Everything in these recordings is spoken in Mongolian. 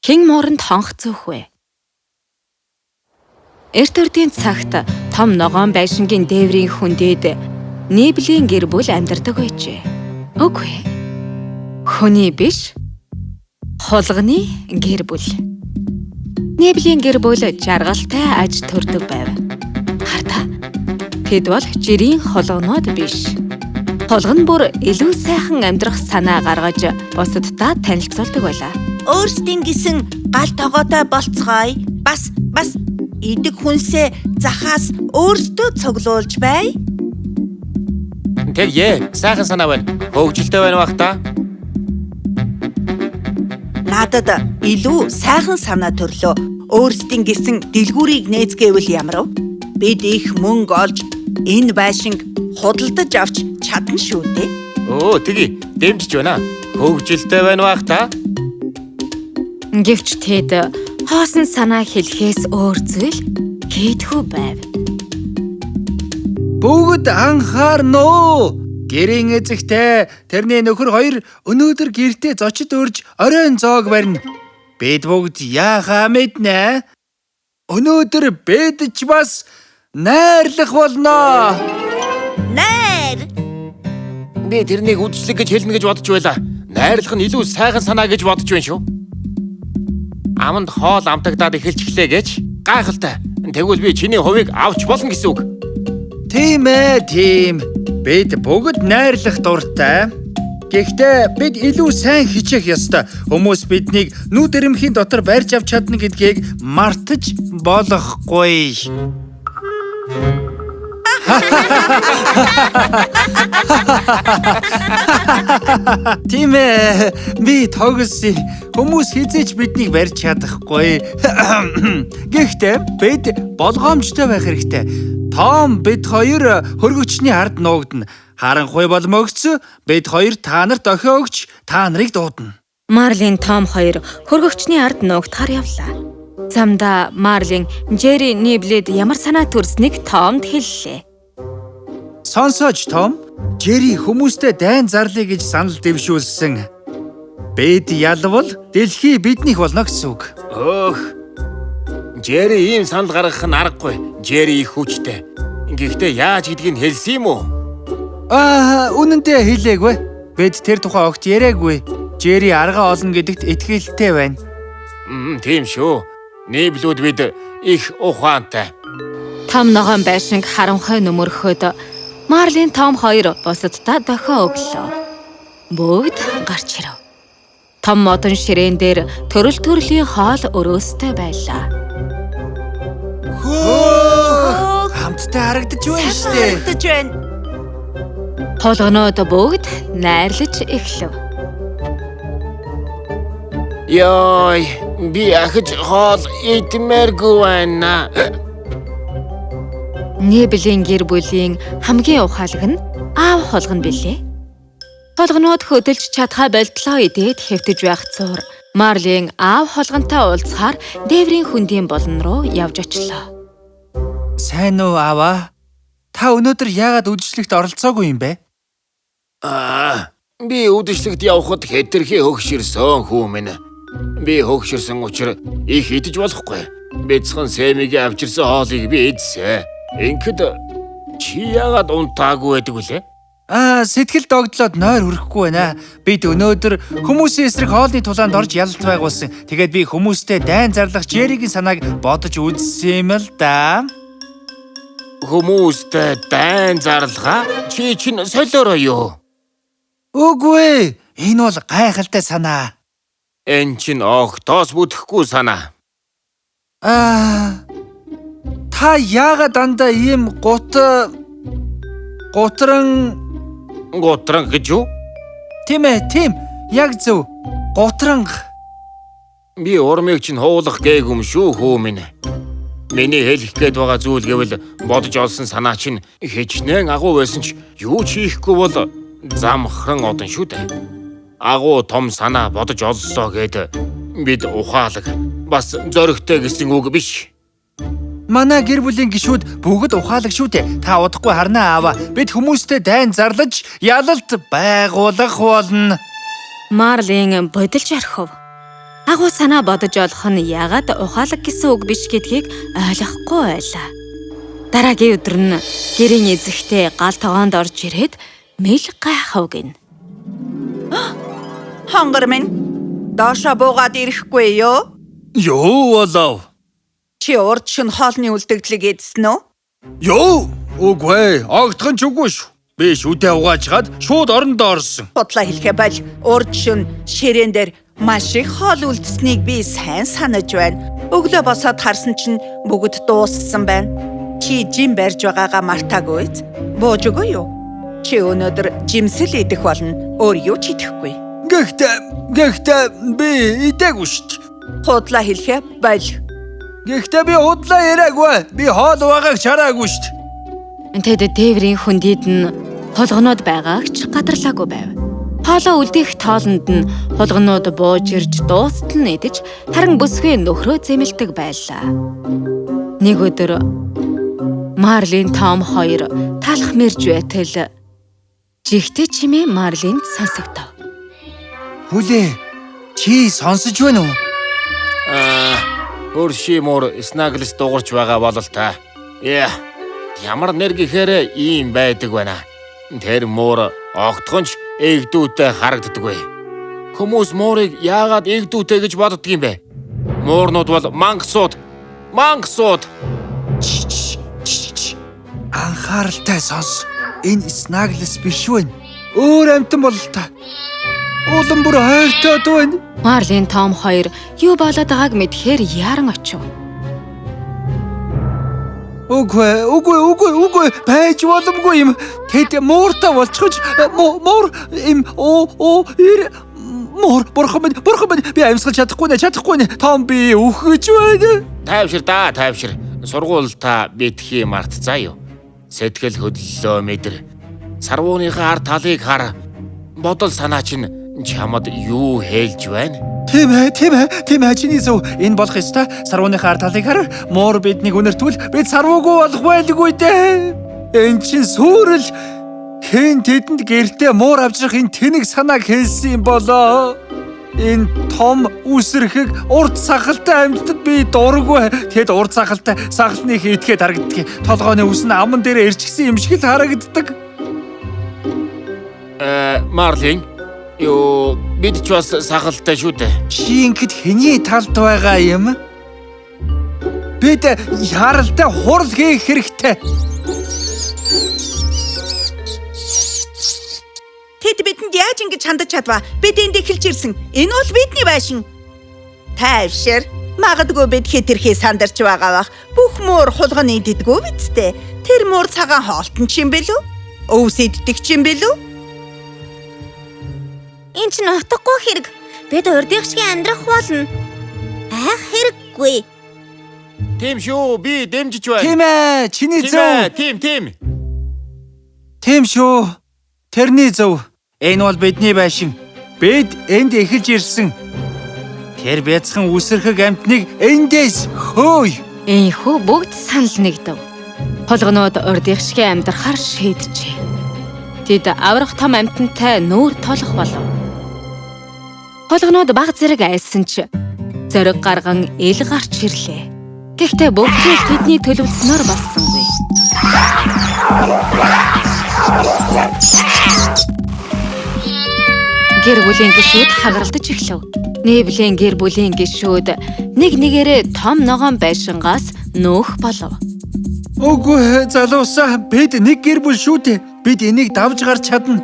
хэн мооронд хонх зөөхвэ. Эрт өрдийн цагт том ногоон байшингийн дээврийн хүндээд Ниблийн гэр бүл амьдардаг байжээ. Үгүй. Хүний биш. Хулганы гэр бүл. Ниблийн гэр бүл жаргалтай аж төрдөг байв. Хардаа. Тэд бол жирийн хулганууд биш. Хулган бүр илүү сайхан амьдрах санаа гаргаж бусаддаа танилцуулдаг байлаа. Өөрсдийн гисэн гал тогоотой болцгоё. Бас идэг хүнсээ захаас өөрсдөө цуглуулж бай. Тэгье, сайхан санаа байна. Хөвгөлтэй байна бах та. Надад илүү сайхан санаа төрлөө. Өөрсдийн гисэн дэлгүүрийг нээцгээвэл ямар вэ? Бид их мөнгө олж энэ байшинг худалдаж авч чадна шүү дээ. Оо, тэгье. Дэмжиж байна. Хөвгөлтэй байна бах та. Гэвч тэд хоосон санаа хэлхээс өөр зүйл хийдгүү байв. Бүгд анхаарноо. Гэрийн эзэгтэй тэрний нөхөр хоёр өнөөдөр гэртээ зочид урьж оройн зоог барина. Бид бүгд яахаа мэднэ. Өнөөдөр бид ч бас найрлах болно. Найр! Би тэрнийг үдшилэг гэж хэлнэ гэж бодож байлаа. Найрлах нь илүү сайхан санаа гэж бодож байна шүү. Аманд хоол амтагдаад эхэлчихлээ гэж гайхалтай. Тэгвэл би чиний хувийг авч болно гэсэн үг. Тийм ээ, тийм. Бид бүгд найрлах дуртай. Гэхдээ бид илүү сайн хичээх ёстой. Хүмүүс биднийг нүд эрэмхийн дотор барьж авч чадна гэдгийг мартаж болохгүй. Тийм ээ, би тогсон. Хүмүүс хизээч биднийг барьж чадахгүй. Гэхдээ бид болгоомжтой байх хэрэгтэй. Том бид хоёр хөргөчний ард нуугдана. Харанхуй бол мөгц, бид хоёр та нарт охио өгч та нарыг дуудана. Марлин Том хоёр хөргөгчний ард нуугдахаар явлаа. Замдаа Марлин Жери Ниблэд ямар санаа төрснийг Томд хэллээ. Сонсооч Том, Жери хүмүүстэй дайн зарлая гэж санал дэвшүүлсэн. Бид ялвал дэлхий биднийх болно гэсэн үг. Өөх. Жери ийм санал гаргах нь аргагүй. Жери их хүчтэй. Гэхдээ яаж гэдгийг хэлсэн юм уу? Үнэн дээр хэлээгүй. Бид тэр тухай огт яриаггүй. Жери арга олно гэдэгт итгэлтэй байна. Тийм шүү. Ниблүүд бид их ухаантай. Том ногоон байшинг харанхуй нөмөрхөд Марлин Том хоёр бусаддаа дохио өглөө. Бүгд гарч ирэв. Том модон ширээн дээр төрөл төрлийн хоол өрөөстэй байлаа. Хамттай харагдаж байна шүү дээ. Харагдаж байна. Хулганууд бүгд найрлаж эхлэв. Яй, би ахиж хоол идмээргүй байна. Ниблийн гэр бүлийн хамгийн ухаалаг нь аав хулган билээ. Хулганууд хөдөлж чадхаа болтлоо идээд хэвтэж байх цуур Марлин аав хулгантай уулзахаар дээврийн хүндийн болон руу явж очлоо. Сайн уу аава? Та өнөөдөр яагаад үдшилтэд оролцоогүй юм бэ? Би үдшилтэд явхад хэтэрхий хөгшөрсөн хүмүүс. Би хөгшөрсөн учраас их идэж болохгүй. Бяцхан Сэмигийн авчирсан хоолыг би идсэн. Ингээд чи яагаад унтаагүй байдаг вүлээ? Сэтгэл догдлоод нойр хүрэхгүй байна. Бид өнөөдөр хүмүүсийн эсрэг хоолны тулаанд орж ялалт байгуулсан. Тэгээд би хүмүүстэй дайн зарлах Жеригийн санааг бодож үзсэн юм л да. Хүмүүстэй дайн зарлахаа? Чи чинь солиороо юу? Үгүй, энэ бол гайхалтай санаа. Энэ чинь огтоос бүтэхгүй санаа. Та яагаад дандаа ийм гутран гэж юу? Тийм ээ, тийм. Яг зөв. Гутранг. Би урмыг чинь хуулах гээгүй юм шүү хөө минь. Миний хэлэх гээд байгаа зүйл гэвэл бодож олсон санаа чинь хичнээн агуу байсан ч юу ч хийхгүй бол замхан одон шүү дээ. Агуу том санаа бодож оллоо гээд бид ухаалаг бас зоригтой гэсэн үг биш. Манай гэр бүлийн гишүүд бүгд ухаалаг шүү дээ. Та удахгүй харнаа аава. Бид хүмүүстэй дайн зарлаж ялалт байгуулах болно. Марлин бодолж орхив. Агуу санаа бодож олох нь яагаад ухаалаг гэсэн үг биш гэдгийг ойлгохгүй байлаа. Дараагийн өдөр нь гэрийн эзэгтэй гал тогоонд орж ирээд мэл гайхав гин. Хонгор минь доошоо буугаад ирэхгүй юу? Юу болов? Чи урд шөнө хоолны үлдэгдлийг эзсэн үү? Юу? Үгүй, огтхон ч үгүй шүү. Би шүдээ угаачгаад шууд орондоо орсон. Бодлоо хэлэхэ бол урд шөнө ширээн дээр маш их хоол үлдсэнийг би сайн санаж байна. Өглөө босоод харсан чинь бүгд дууссан байна. Чи жим барьж байгаагаа мартаагүй биз? Бууж өгөө юу? Чи өнөөдөр жимсэл идэх болно. Өөр юу ч идэхгүй. Гэхдээ би идээгүй шүү. Худлаа хэлэхэ бол Гэхдээ би худлаа яриаггүй. Би хоол угаагааг чараагүй шүү. Тэд тээврийн хүндийд нь хулганууд байгааг ч гадарлаагүй байв. Хоолоо үлдээх тоолонд нь хулганууд бууж ирж дуустал нь идэж харин бүсгүй нөхрөө зэмэлдэг байлаа. Нэг өдөр Марлин Том хоёр талах мэрж байтал жигтэй чимээ Марлинд сонсогдов. Хүлээ. Чи сонсож байна уу? Өршимөр Снаглс дуурч байгаа болол та. Ямар нэр гэхээр ийм байдаг байна. Тэр муур огтхонч эгдүүтэй харагддаггүй. Хүмүүс муурыг яагаад эгдүүтэй гэж боддог юм бэ? Муурнууд бол мангасууд. Анхааралтай сонс. Энэ Снаглс биш вэ? Өөр амтан бол та. Улам бүр хайртайд байна. Марлин Том хоёр юу болоод байгааг мэдхээр яран очив. Үгүй байж боломгүй юм. Тэд мууртай болчихж муур бурхан минь би амьсгалж чадахгүй нэ. Том би үхэж байна. Тайвшир. Сургуультай битгий мартцаа юу. Сэтгэл хөдлөлөө мэдэр. Сарвууныхаа ард талыг хар. Бодол санаа чинь чамд юу хэлж байна? Тийм ээ чиний зөв. Энэ болох ёстой. Сарвууныхаа ард талыг хар. Муур биднийг үнэртвэл бид сарвуугүй болох байлгүй дээ. Энэ чинь сүрэл. Хэн тэдэнд гэртээ муур авчрах энэ тэнэг санааг хэлсэн юм болоо. Энэ том үсрэхэг урд сахалтай амьтад би дурггүй. Тэгэд урд сахалтай сахалныг итгээд харагддаг. Толгойн үс нь аман дээр ирчихсэн юм шиг л харагддаг. Марлин, юу бид ч бас сахалтай шүү дээ. Чи ингэд хэний талд байгаа юм? Бид яралтай хурал хийх хэрэгтэй. тэд бидэнд яаж ингэж хандаж чадваа? Бид энд эхэлж ирсэн. Энэ бол бидний байшин. Тайвшир. Магадгүй бид хэтэрхий сандарч байгаа бах. Бүх муур хулган иддэггүй бидтэй. Тэр муур цагаан хоолтон ч юм бэлүү? Өвс иддэг ч юм бэлүү? Энд чинь утгагүй хэрэг. Бид урдих шиг амьдрах болно. Айх хэрэггүй. Тийм шүү. Би дэмжиж байна. Тийм ээ. Чиний зөв. Тийм шүү. Тэрний зөв. Энэ бол бидний байшин. Бид энд эхэлж ирсэн. Тэр бяцхан үсрэхэг амтныг эндээс хөөй. Энэхүү бүгд санал нэгдэв. Хулганууд урдих шиг амьдрахаар шийджээ. Тэд аврах том амтантай нүүр толох болов. Хулганууд баг зэрэг айсан ч зориг гарган ил гарч ирлээ. Гэхдээ бүгд л тэдний төлөвлөснөөр болсонгүй. Гэр бүлийн гишүүд хагаралдаж эхлэв. Нээблийн гэр бүлийн гишүүд нэг нэгээрээ том ногоон байшингаас нөөх болов. Үгүй залуусаа бид нэг гэр бүл шүү дээ. Бид энийг давж гарч чадна.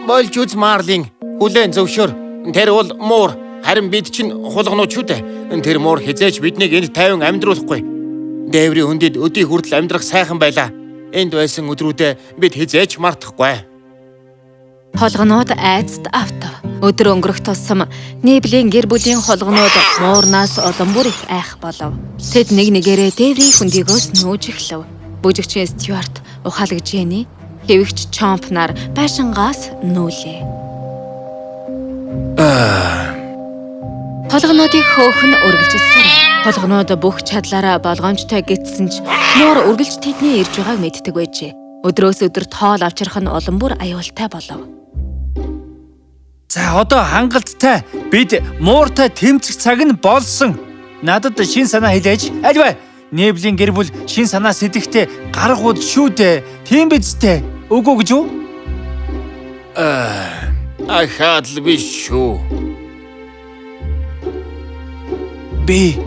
Болж үз Марлин. Хүлээн зөвшөөр. Тэр бол муур. Харин бид чинь хулганууд шүү дээ. Тэр муур хизээч биднийг энд тайван амьдруулахгүй. Дээврийн хүндэд өдий хүртэл амьдрах сайхан байлаа. Энд байсан өдрүүдээ бид хизээч мартахгүй. Хулганууд айцд автав. Өдөр өнгөрөх тусам Нébлийн гэр бүлийн хулганууд муурнаас олон бүр их айх болов. Тэд нэг нэгээрээ дээврийн хөндийгөөс нүүж эхлэв. Бүжигчин Стюарт, ухаалаг Женни, хэвэгч Чомп нар байшингаас нүүлээ. Хулгануудыг хөөхн үргэлжилсэн. Хулганууд бүх чадлаараа болгоомжтой гитсэн ч муур үргэлж тэдний ирж байгааг мэддэг байжээ. Өдрөөс өдөрт хоол авчрах нь олон бүр аюултай болов. За одоо хангалттай бид мууртай тэмцэх цаг нь болсон. Надад шин санаа хэлээж альва Неблийн гэр бүл шин санаа сэтгэхтэй гаргууд шүү дээ. Тийм биз дээ. Үгүй гэж юу? Ахаад л биш шүү. Би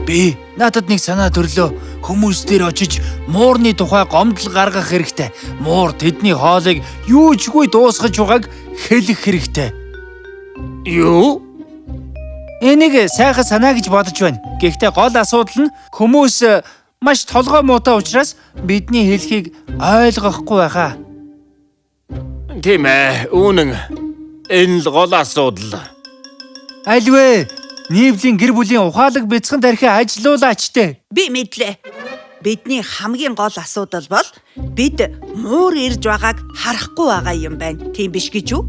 надад нэг санаа төрлөө. Хүмүүс дээр очиж муурны тухай гомдол гаргах хэрэгтэй. Муур тэдний хоолыг юу чгүй дуусгаж байгааг хэлэх хэрэгтэй. Юу? Энийг сайхан санаа гэж бодож байна. Гэхдээ гол асуудал нь хүмүүс маш толгой муутай учраас бидний хэлхийг ойлгохгүй байгаа. Тийм ээ, үнэн. Энэ л гол асуудал. Альвэ, Неблийн гэр бүлийн ухаалаг бяцхан тархи ажилуулаач дээ. Би мэдлээ. Бидний хамгийн гол асуудал бол бид муур ирж байгааг харахгүй байгаа юм байна. Тийм биш гэж юу?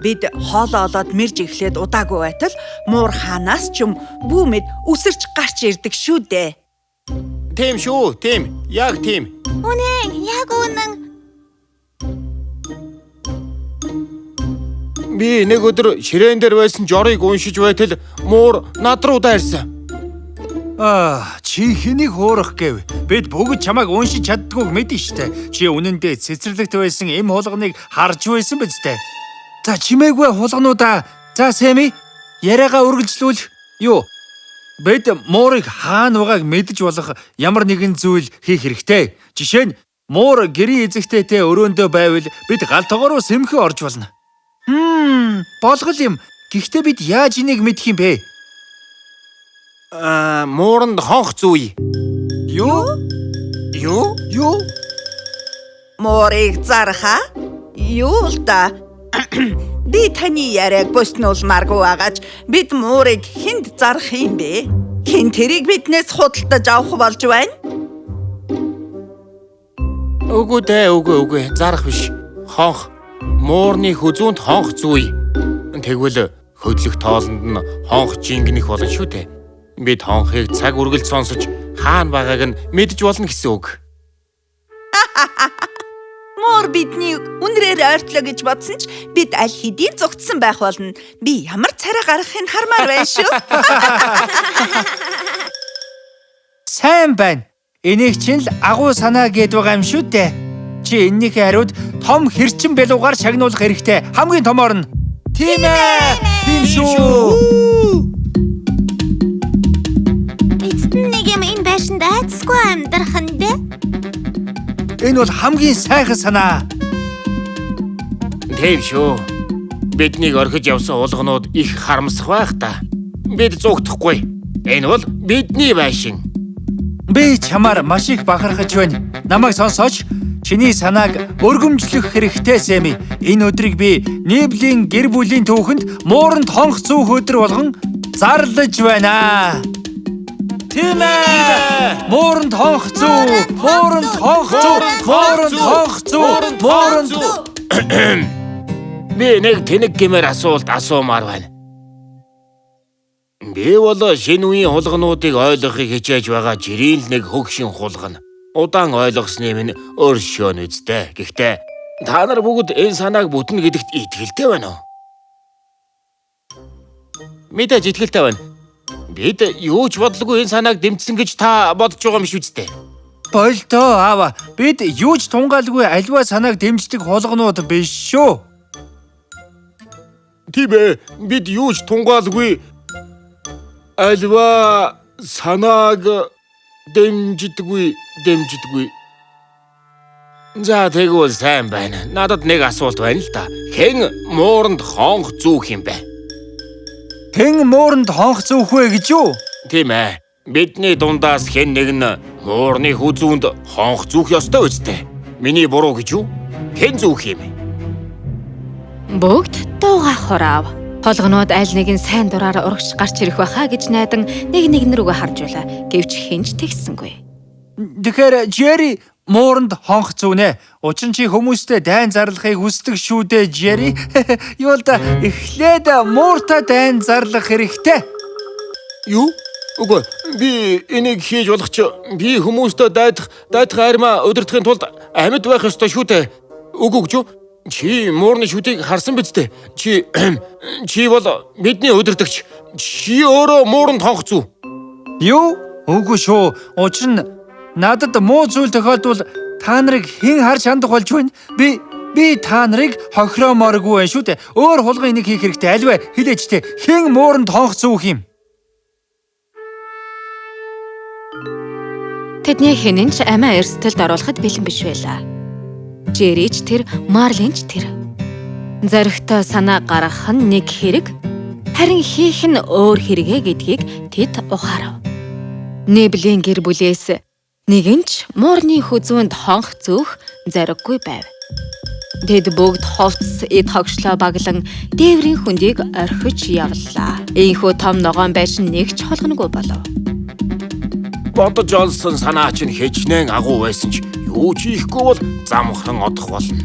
Бид хоолоо олоод мэрж эхлээд удаагүй байтал муур хаанаас ч юм бүүмэд үсэрч гарч ирдэг шүү дээ. Тийм шүү, тийм. Яг тийм. Үнэн, яг үнэн. Би нэг өдөр ширээн дээр байсан жорыг уншиж байтал муур над руу дайрсан. Чи хэнийг хуурах гэв? Бид бүгд чамайг уншиж чаддгүйг мэдэн штэ. Чи үнэндээ цэцэрлэгт байсан эм хулганыг харж байсан биз дээ. За чимээгүй хулгануудаа. За Сэми, яриагаа үргэлжлүүл. Юу? Бид муурыг хаана байгааг мэдж болох ямар нэгэн зүйл хийх хэрэгтэй. Жишээ нь муур гэрийн эзэгтэйтэй өрөөндөө байвал бид гал тогоо руу сэмхэн орж болно. Болгол юм. Гэхдээ бид яаж энийг мэдэх юм бэ? Мууранд хонх зүй. Юу? Муурыг зархаа? Юу л да? Би таны яриаг боснуулмааргүй байгаач бид муурыг хүнд зарах юм бэ? Хэн тэрийг биднээс худалдаж авах болж байна? Үгүй. Зарах биш. Хонх. Муурны хүзүүнд хонх зүй. Тэгвэл хөдлөх тоолонд нь хонх жингнэх болно шүү дээ. Бид хонхыг цаг үргэлж сонсож хаана байгааг нь мэдж болно гэсэн үг. Муур бидний үнрээр ойртлоо гэж бодсон ч бид аль хэдийн зүгтсэн байх болно. Би ямар царай гаргахыг хармаар байна шүү. Сайн байна. Энийг чинь л агуу санаа гээд байгаа юм шүү дээ. Чи энэнийхээ хариуд том хэрчин белуугаар шагнуулах хэрэгтэй. Хамгийн томоор нь. Тийм ээ. Тийм шүү. Эцэст нэг юм энэ байшинд айцгүй амьдрах нь дээ. Энэ бол хамгийн сайхан санаа. Тийм шүү. Биднийг орхиж явсан уулганууд их харамсах байх та. Бид зүгтхгүй. Энэ бол бидний байшин. Би чамаар маш их бахархаж байна. Намайг сонсооч. Чиний санааг өргөмжлөх хэрэгтэй Сэми. Энэ өдрийг би Неблийн гэр бүлийн түүхэнд мууранд хонх зүүх өдөр болгон зарлаж байна. Тийм ээ. Мууранд хонх зүү. Би нэг тэнэг гэмээр асуулт асуумаар байна. Би бол шинэ үеийн хулгануудыг ойлгохыг хичээж байгаа жирийн л нэг хөгшин хулгана. Удаан ойлгосны минь өөршөө нүцтэй. Гэхдээ та нар бүгд энэ санааг бүтнэ гэдэгт итгэлтэй байна уу? Мэдээж итгэлтэй байна. Бид юу ч бодлого энэ санааг дэмжсэн гэж та бодож байгаа юм шүү дээ. Болтоо аава. Бид юу ч тунгаалгүй альва санааг дэмждэг хулганууд биш шүү. Тийм ээ. Бид юу ч тунгаалгүй альва санааг дэмждэггүй. За тэгвэл сайн байна. Надад нэг асуулт байна л да. Хэн мууранд хонх зүүх юм бэ? Хэн мууранд хонх зүүх вэ гэж юу? Тийм ээ. Бидний дундаас хэн нэг нь муурны хүзүүнд хонх зүүх ёстой үстэй. Миний буруу гэж юу? Хэн зүүх юм? Бүгд дуугах хураав. Холгонууд аль нэгэн сайн дураараа урагш гарч ирэх байхаа гэж найдан нэг рүүгээ харж байлаа. Гэвч хинч тэгсэнгүй. Тэгэхээр Джерри мууранд хонх зүүнэ. Учир нь чи хүмүүстэй дайн зарлахыг хүсдэг шүү дээ, Джерри. Юу л да эхлээд мууртай дайн зарлах хэрэгтэй. Юу? Үгүй. Би энийг хийж болох ч би хүмүүстэй дайдах армаа удирдахын тулд амьд байх ёстой шүү дээ. Үгүй гэж юу? Чи муурны шүдийг харсан биз дээ? Чи бол бидний өдөрдөгч. Чи өөрөө мууранд хонх зү. Юу? Үгүй шүү. Учир нь надад муу зүйл тохиолдвол та нарыг хэн харж хандах болж байна? Би та нарыг хохиромооргүй байх шүү дээ. Өөр хулгай энийг хийх хэрэгтэй альваа хэлээч те. Хэн мууранд хонх зүүх юм? Тэдний хинэн ч амиа эрсдэлд оруулахад бэлэн биш байлаа. Жэрич тэр, Марлинч тэр. Зоригтой санаа гаргах нь нэг хэрэг, харин хийх нь өөр хэрэгэ гэдгийг тэд ухаарав. Неблийн гэр бүлээс нэгэн ч муурны хүзүүнд хонх зүүх зориггүй байв. Тэд бүгд хувцас эд хогшлоо баглан дээврийн хүндийг орхиж явлаа. Ийхүү том ногоон байшин нэг ч холгонгүй болов. Бодож олсон санаа чинь хичнээн агуу байсан ч юу ч хийхгүй бол замхан одох болно.